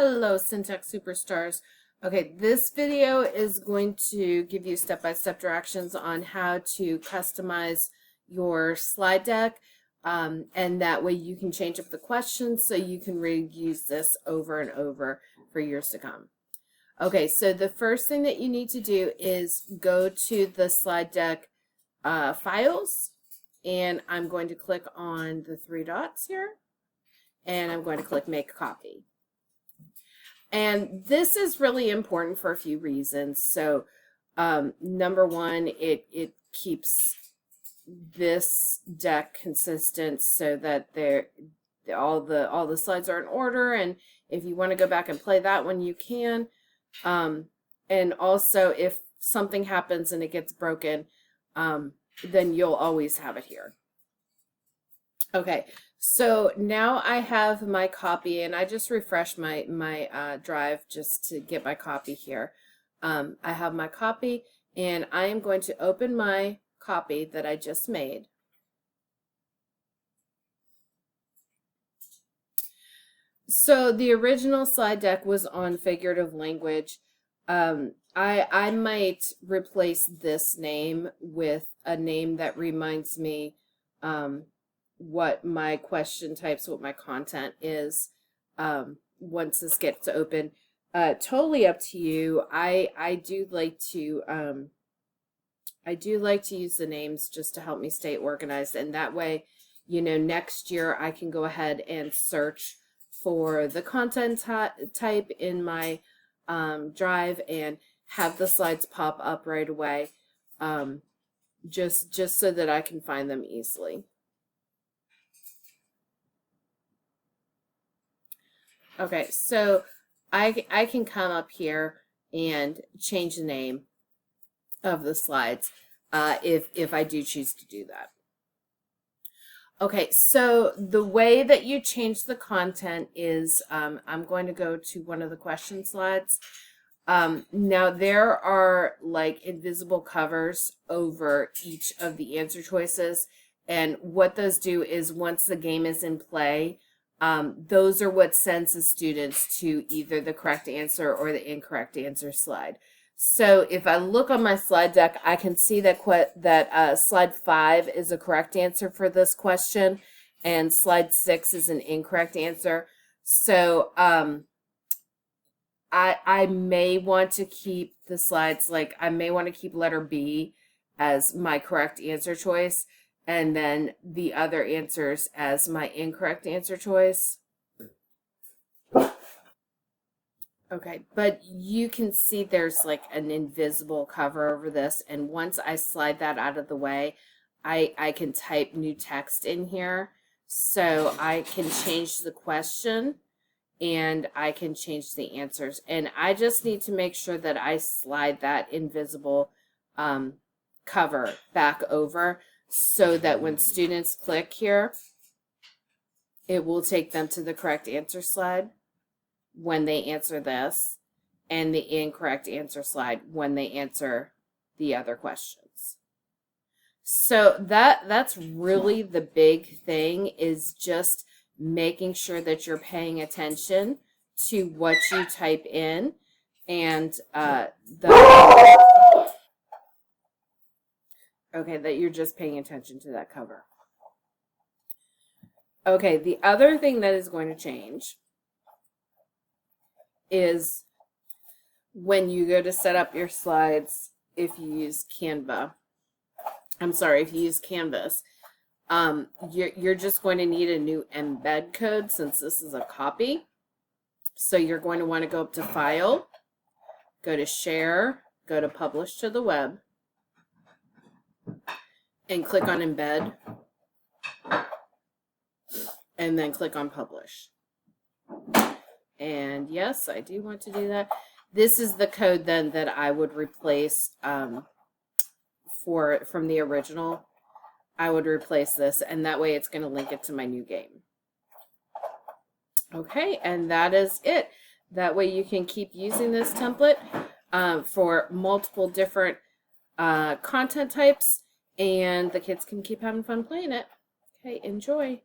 Hello, Syntax Superstars. Okay, this video is going to give you step-by-step directions on how to customize your slide deck, and that way you can change up the questions so you can reuse this over and over for years to come. Okay, so the first thing that you need to do is go to the slide deck files, and I'm going to click on the three dots here, and I'm going to click Make Copy. And this is really important for a few reasons. So number one, it keeps this deck consistent so that all the slides are in order, and if you want to go back and play that one, you can. And also, if something happens and it gets broken, then you'll always have it here. Okay, so now I have my copy, and I just refreshed my drive just to get my copy here. I have my copy, and I am going to open my copy that I just made. So the original slide deck was on figurative language. I might replace this name with a name that reminds me what my question types, what my content is, once this gets open. Totally up to you. I do like to use the names just to help me stay organized, and that way, you know, next year I can go ahead and search for the content type in my drive and have the slides pop up right away, just so that I can find them easily. Okay, so I can come up here and change the name of the slides if I do choose to do that. Okay, so the way that you change the content is I'm going to go to one of the question slides. Now there are like invisible covers over each of the answer choices, and what those do is once the game is in play, those are what sends the students to either the correct answer or the incorrect answer slide. So if I look on my slide deck, I can see that slide 5 is a correct answer for this question, and slide 6 is an incorrect answer. So I may want to keep the slides, like I may want to keep letter B as my correct answer choice, and then the other answers as my incorrect answer choice. Okay, but you can see there's like an invisible cover over this, and once I slide that out of the way, I can type new text in here. So I can change the question and I can change the answers. And I just need to make sure that I slide that invisible cover back over so that when students click here, it will take them to the correct answer slide when they answer this, and the incorrect answer slide when they answer the other questions. So that's really the big thing, is just making sure that you're paying attention to what you type in, and that you're just paying attention to that cover. Okay, the other thing that is going to change is when you go to set up your slides, if you use Canvas, you're just going to need a new embed code since this is a copy. So you're going to want to go up to File, go to Share, go to Publish to the Web, and click on Embed, and then click on Publish. And yes, I do want to do that. This is the code then that I would replace from the original. I would replace this, and that way it's going to link it to my new game. Okay, and that is it. That way you can keep using this template for multiple different content types, and the kids can keep having fun playing it. Okay, enjoy.